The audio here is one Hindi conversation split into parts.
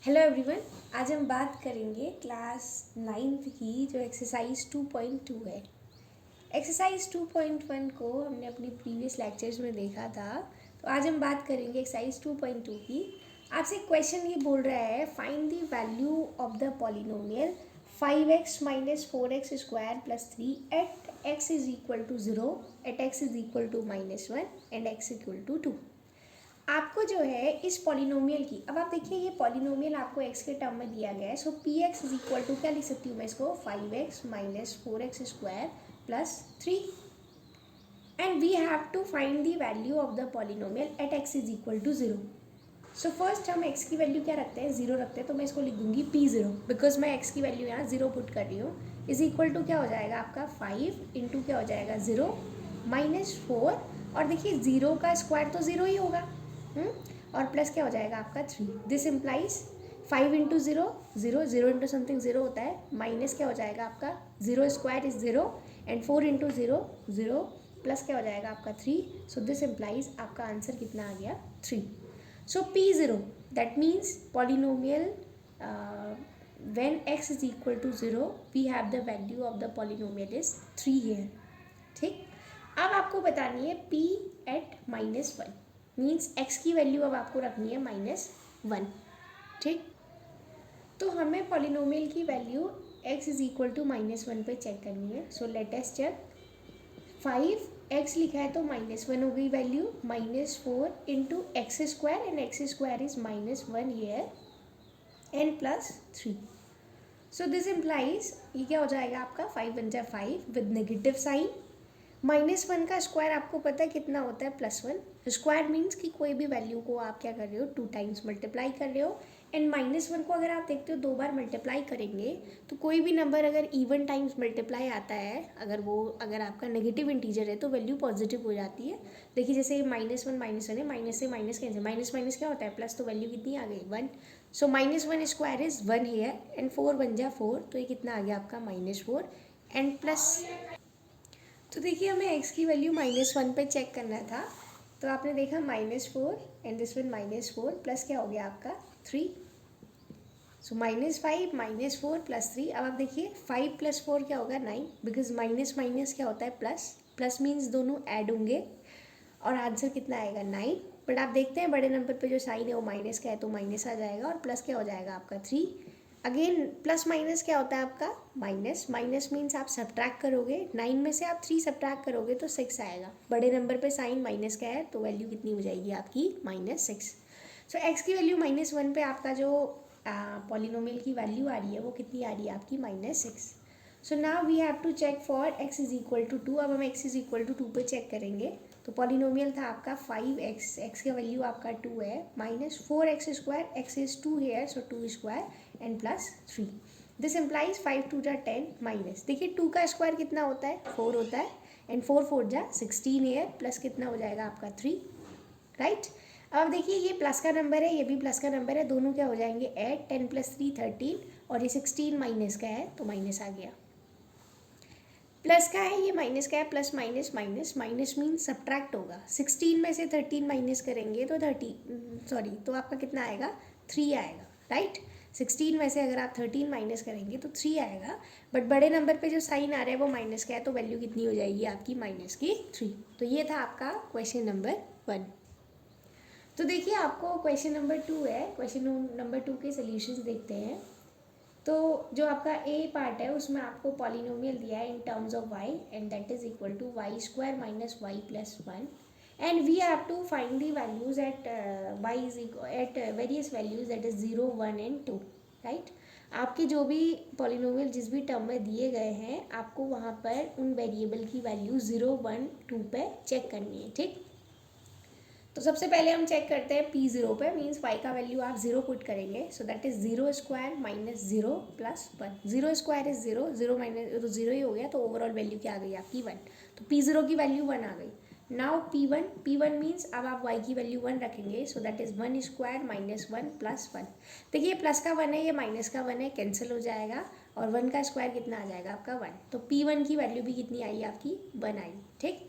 Hello everyone. आज हम बात करेंगे क्लास 9th की जो एक्सरसाइज 2.2 है। एक्सरसाइज 2.1 को हमने अपनी प्रीवियस लेक्चर्स में देखा था, तो आज हम बात करेंगे एक्सरसाइज 2.2 की। आपसे क्वेश्चन ये बोल रहा है find the value of the polynomial 5x minus 4x square plus 3 at x is equal to 0, at x is equal to -1 and x equal to 2। आपको जो है इस पॉलिनोमियल की, अब आप देखिए ये पॉलिनोमियल आपको x के टर्म में दिया गया है, so p x is equal to क्या लिख सकती हूँ मैं इसको 5x minus 4x square plus 3 and we have to find the value of the polynomial at x is equal to 0। So first हम x की वैल्यू क्या रखते हैं, 0 रखते हैं, तो मैं इसको लिख दूंगी p0 बिकॉज मैं x की वैल्यू यहाँ 0 पुट कर रही हूँ। इज इक्वल टू क्या हो जाएगा आपका 5 इंटू क्या हो जाएगा 0 माइनस 4, और देखिए 0 का स्क्वायर तो 0 ही होगा, और प्लस क्या हो जाएगा आपका 3। This implies 5 into 0 0, 0 into something 0 होता है, माइनस क्या हो जाएगा आपका 0 square is 0 and 4 into 0 0, plus क्या हो जाएगा आपका 3। सो दिस इम्प्लाइज आपका आंसर कितना आ गया 3। सो P0 that means polynomial when x is equal to 0 we have the value of the polynomial is 3 here। ठीक, अब आपको बतानी है p at -1 मीन्स x की वैल्यू अब आपको रखनी है -1। ठीक, तो हमें पॉलिनोमियल की value x is equal to -1 पे चेक करनी है। So let us check. 5x लिखा है तो -1 हो गई value, -4 into x square and x square is -1 year and plus 3। So this implies ये क्या हो जाएगा आपका 5 × 5 विद नेगेटिव साइन। -1 का स्क्वायर आपको पता है कितना होता है +1। स्क्वायर मीन्स कि कोई भी वैल्यू को आप क्या कर रहे हो 2 टाइम्स मल्टीप्लाई कर रहे हो, एंड -1 को अगर आप देखते हो 2 बार मल्टीप्लाई करेंगे तो कोई भी नंबर अगर इवन टाइम्स मल्टीप्लाई आता है, अगर आपका नेगेटिव इंटीजर है तो वैल्यू पॉजिटिव हो जाती है। देखिए जैसे -1 -1 है, माइनस से माइनस कैंसिल, माइनस माइनस क्या होता है प्लस, तो वैल्यू कितनी आ गई 1। सो -1 स्क्वायर इज 1 हेयर एंड 4 × 4, तो ये कितना आ गया आपका -4 एंड प्लस। तो देखिए हमें x की वैल्यू -1 पे चेक करना था, तो आपने देखा -4 एंड दिस वन -4 प्लस क्या हो गया आपका 3। सो -5 -4 प्लस 3। अब आप देखिए 5 + 4 क्या होगा 9, बिकॉज माइनस माइनस क्या होता है प्लस, प्लस मीन्स दोनों ऐड होंगे और आंसर कितना आएगा 9। बट आप देखते हैं बड़े नंबर पे जो साइन है वो माइनस का है तो माइनस आ जाएगा, और प्लस क्या हो जाएगा आपका 3। अगेन प्लस माइनस क्या होता है आपका माइनस, माइनस मीन्स आप सब्ट्रैक्ट करोगे, 9 में से आप 3 सब्ट्रैक्ट करोगे तो 6 आएगा। बड़े नंबर पे साइन माइनस का है तो वैल्यू कितनी हो जाएगी आपकी -6। सो एक्स की वैल्यू -1 पे आपका जो पॉलिनोमियल की वैल्यू आ रही है वो कितनी आ रही है आपकी -6। So now we have to check for x is equal to 2। अब हम x इज इक्वल टू 2 पे चेक करेंगे, तो पॉलिनोमियल था आपका 5x, x का वैल्यू आपका 2 है, -4x square, x is 2 here so 2 square and plus 3। This implies 5 × 2 = 10 minus, देखिए 2 का स्क्वायर कितना होता है 4 होता है, एंड 4 × 4 = 16 हेयर प्लस कितना हो जाएगा आपका 3, राइट। अब देखिए ये प्लस का नंबर है, ये भी प्लस का नंबर है, दोनों क्या हो जाएंगे ऐड, 10 + 3 13, और ये 16 माइनस का है तो माइनस आ गया। प्लस का है ये माइनस का है, plus minus minus, minus means subtract होगा, 16 में से 13 माइनस करेंगे तो तो आपका कितना आएगा 3 आएगा, राइट। 16 में से अगर आप 13 माइनस करेंगे तो 3 आएगा, बट बड़े नंबर पे जो साइन आ रहा है वो माइनस का है तो वैल्यू कितनी हो जाएगी आपकी -3। तो ये था आपका क्वेश्चन नंबर 1। तो देखिए आपको क्वेश्चन नंबर 2 है, क्वेश्चन नंबर 2 के सोल्यूशंस देखते हैं। तो जो आपका ए पार्ट है उसमें आपको पॉलिनोमियल दिया है in terms of y and that is equal to y² - y + 1 and we have to find the values at y is at various values that is 0 1 and 2, right. आपके जो भी पॉलिनोमियल जिस भी टर्म में दिए गए हैं आपको वहाँ पर उन वेरिएबल की वैल्यू 0 1 2 पे चेक करनी है, ठीक। तो सबसे पहले हम चेक करते हैं P0 पे, मीन्स y का वैल्यू आप 0 पुट करेंगे, so that is 0² - 0 + 1। 0 square is 0, 0 minus तो 0 ही हो गया, तो ओवरऑल वैल्यू क्या आ गई आपकी 1, तो P0 की वैल्यू 1 आ गई। नाउ P1 मीन्स अब आप y की वैल्यू 1 रखेंगे, सो दैट इज 1² - 1 + 1। देखिए प्लस का 1 है, ये माइनस का 1 है, कैंसिल हो जाएगा, और 1 का स्क्वायर कितना आ जाएगा आपका 1, तो P1 की वैल्यू भी कितनी आई आपकी 1 आई, ठीक।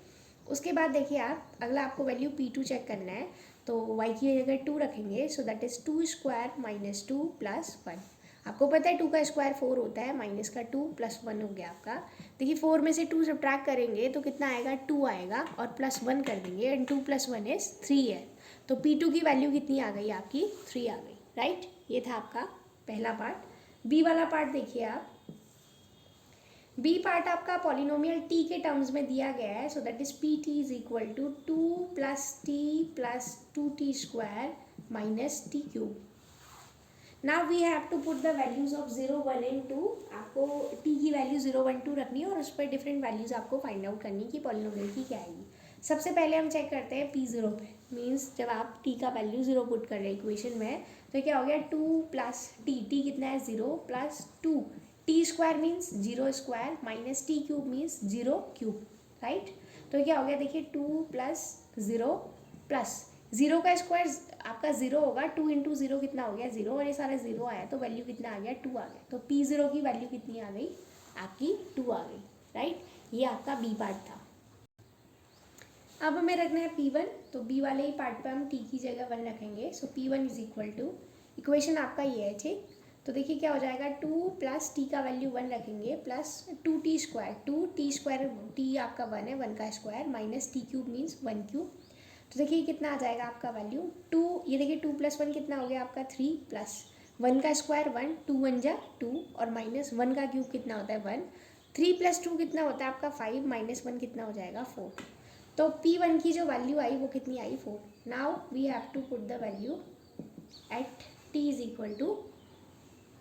उसके बाद देखिए आप अगला आपको वैल्यू P2 चेक करना है, तो y की जगह 2 रखेंगे, so that is 2 square minus 2 plus 1। आपको पता है 2 का स्क्वायर 4 होता है, माइनस का 2 प्लस 1 हो गया आपका। देखिए 4 में से 2 सब्ट्रैक्ट करेंगे तो कितना आएगा, 2 आएगा, और प्लस 1 कर देंगे, एंड 2 + 1 इज़ 3 है। तो P2 की वैल्यू कितनी आ गई आपकी, 3 आ गई, राइट। ये था आपका पहला पार्ट। बी वाला पार्ट देखिए आप। बी पार्ट आपका पॉलिनोमियल टी के टर्म्स में दिया गया है, so that is P T is equal to 2 + t + 2t square minus T cube. Now we have to put the values of 0, 1 and 2। आपको t की वैल्यू 0, 1, 2 रखनी है और उस पर डिफरेंट वैल्यूज आपको फाइंड आउट करनी कि पॉलिनोमियल की क्या आएगी। सबसे पहले हम चेक करते हैं p0 पे, मीन्स जब आप t का वैल्यू 0 पुट कर रहे हैं इक्वेशन में, तो क्या हो गया 2 + t, t कितना है 0 + 2, T square means 0 square minus T cube means 0 cube, right. तो क्या हो गया देखिए 2 + 0 प्लस 0 का स्क्वायर आपका 0 होगा, 2 × 0 कितना हो गया 0, और ये सारा 0 आया तो वैल्यू कितना आ गया 2 आ गया। तो P0 की वैल्यू कितनी आ गई आपकी 2 आ गई, राइट। ये आपका बी पार्ट था। अब हमें रखना है P1, तो बी वाले ही पार्ट पे हम t की जगह 1 रखेंगे। So P1 is equal to, equation आपका ये है, ठीक। तो देखिए क्या हो जाएगा 2 + t का वैल्यू 1 रखेंगे plus 2t square, 2t square, t आपका 1 है, 1 का square minus T cube means 1 cube. तो देखिए कितना आ जाएगा आपका वैल्यू 2, ये देखिए 2 + 1 कितना हो गया आपका 3 प्लस 1 का स्क्वायर 1, 2 × 1 = 2, और माइनस 1 का क्यूब कितना होता है 1, 3 + 2 कितना होता है आपका 5, माइनस 1 कितना हो जाएगा 4। तो P1 की जो वैल्यू आई वो कितनी आई 4। Now we have to put the value at t is equal to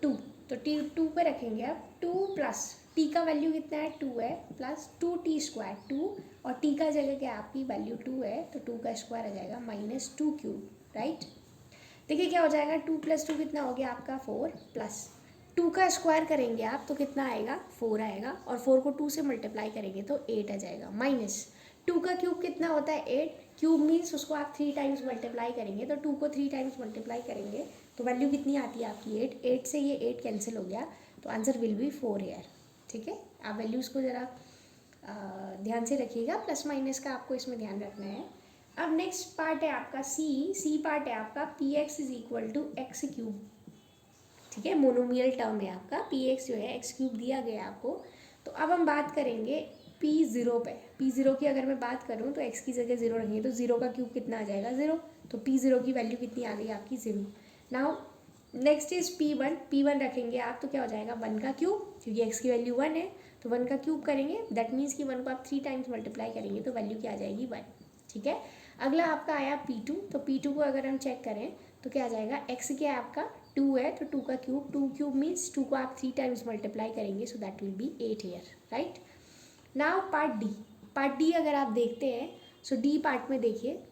2। तो t 2 पे रखेंगे आप, 2 + t का वैल्यू कितना है 2 है, प्लस 2t स्क्वायर 2, और t का जगह क्या आपकी वैल्यू 2 है, तो 2 का स्क्वायर आ जाएगा माइनस 2 क्यूब, राइट। देखिए क्या हो जाएगा 2 + 2 कितना हो गया आपका 4, प्लस 2 का स्क्वायर करेंगे आप तो कितना आएगा 4 आएगा, और 4 को 2 से मल्टीप्लाई करेंगे तो 8 आ जाएगा, माइनस 2 का क्यूब कितना होता है 8, क्यूब मीन्स उसको आप 3 टाइम्स मल्टीप्लाई करेंगे, तो 2 को 3 टाइम्स मल्टीप्लाई करेंगे तो वैल्यू कितनी आती है आपकी 8, 8 से ये 8 कैंसिल हो गया, तो आंसर विल बी 4 हेयर, ठीक है। आप वैल्यूज़ को ज़रा ध्यान से रखिएगा, प्लस माइनस का आपको इसमें ध्यान रखना है। अब नेक्स्ट पार्ट है आपका सी पार्ट है आपका px is equal to x cube, ठीक है, मोनोमियल टर्म है आपका px जो है एक्स क्यूब दिया गया है आपको। तो अब हम बात करेंगे P0 पे। P0 की अगर मैं बात करूँ तो x की जगह 0 रखेंगे तो 0 का क्यूब कितना आ जाएगा 0, तो P0 की वैल्यू कितनी आ गई आपकी 0। नाउ नेक्स्ट इज P1 रखेंगे आप तो क्या हो जाएगा 1 का क्यूब, क्योंकि x की वैल्यू 1 है तो 1 का क्यूब करेंगे, दैट मीन्स कि 1 को आप 3 टाइम्स मल्टीप्लाई करेंगे तो वैल्यू क्या आ जाएगी 1, ठीक है। अगला आपका आया P2, तो P2 को अगर हम चेक करें तो क्या आ जाएगा, x क्या है आपका 2 है, तो 2 का क्यूब, 2 क्यूब मीन्स 2 को आप 3 टाइम्स मल्टीप्लाई करेंगे, so that will be 8 here, right. Now part D अगर आप देखते हैं, सो डी पार्ट में देखिए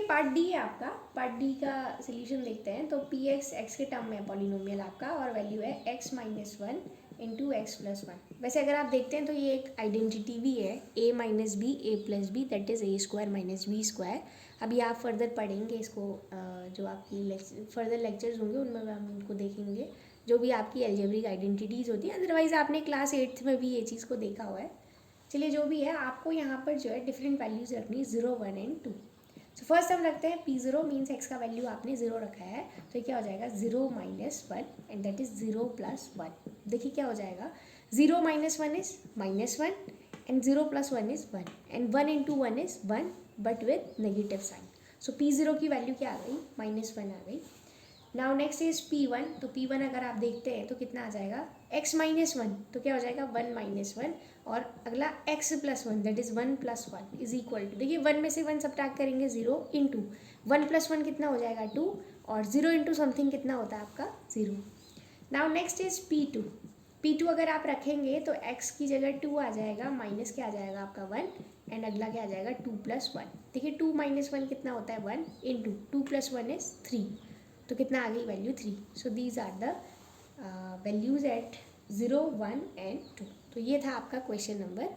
पार्ट डी है आपका, पार्ट डी का सोल्यूशन देखते हैं। तो पी एक्स के टर्म में है पॉलिनोमियल आपका, और वैल्यू है x - 1 × x + 1। वैसे अगर आप देखते हैं तो ये एक आइडेंटिटी भी है, a - b a + b that is a² - b²। अभी आप फर्दर पढ़ेंगे इसको, जो आपकी फर्दर लेक्चर्स होंगे उनमें हम उनको देखेंगे, जो भी आपकी अलजेब्रिक आइडेंटिटीज़ होती हैं। अदरवाइज़ आपने क्लास 8th में भी ये चीज़ को देखा हुआ है। चलिए जो भी है, आपको यहाँ पर जो है डिफरेंट वैल्यूज़ रखनी, 0, 1 एंड 2। सो फर्स्ट हम रखते हैं P0 मीन्स x का वैल्यू आपने 0 रखा है, तो ये क्या हो जाएगा 0 - 1 एंड दैट इज़ 0 + 1। देखिए क्या हो जाएगा 0 - 1 is -1 and 0 + 1 is 1 and 1 × 1 is 1 but with negative sign. So P0 की वैल्यू क्या आ गई -1 आ गई। नाउ नेक्स्ट इज P1, तो P1 अगर आप देखते हैं तो कितना आ जाएगा x - 1, तो क्या हो जाएगा 1 - 1, और अगला x + 1 that is 1 + 1 is equal to, देखिए 1 में से 1 सब्ट्रैक्ट करेंगे 0 × 1 + 1 कितना हो जाएगा 2, और 0 × समथिंग कितना होता है आपका 0। नाउ नेक्स्ट इज P2 अगर आप रखेंगे तो x की जगह 2 आ जाएगा, माइनस क्या आ जाएगा आपका 1, एंड अगला क्या आ जाएगा 2 + 1। देखिए 2 - 1 कितना होता है 1 × 2 + 1 इज 3, तो कितना आ गई value 3। So these are the values at 0, 1 and 2। तो ये था आपका क्वेश्चन नंबर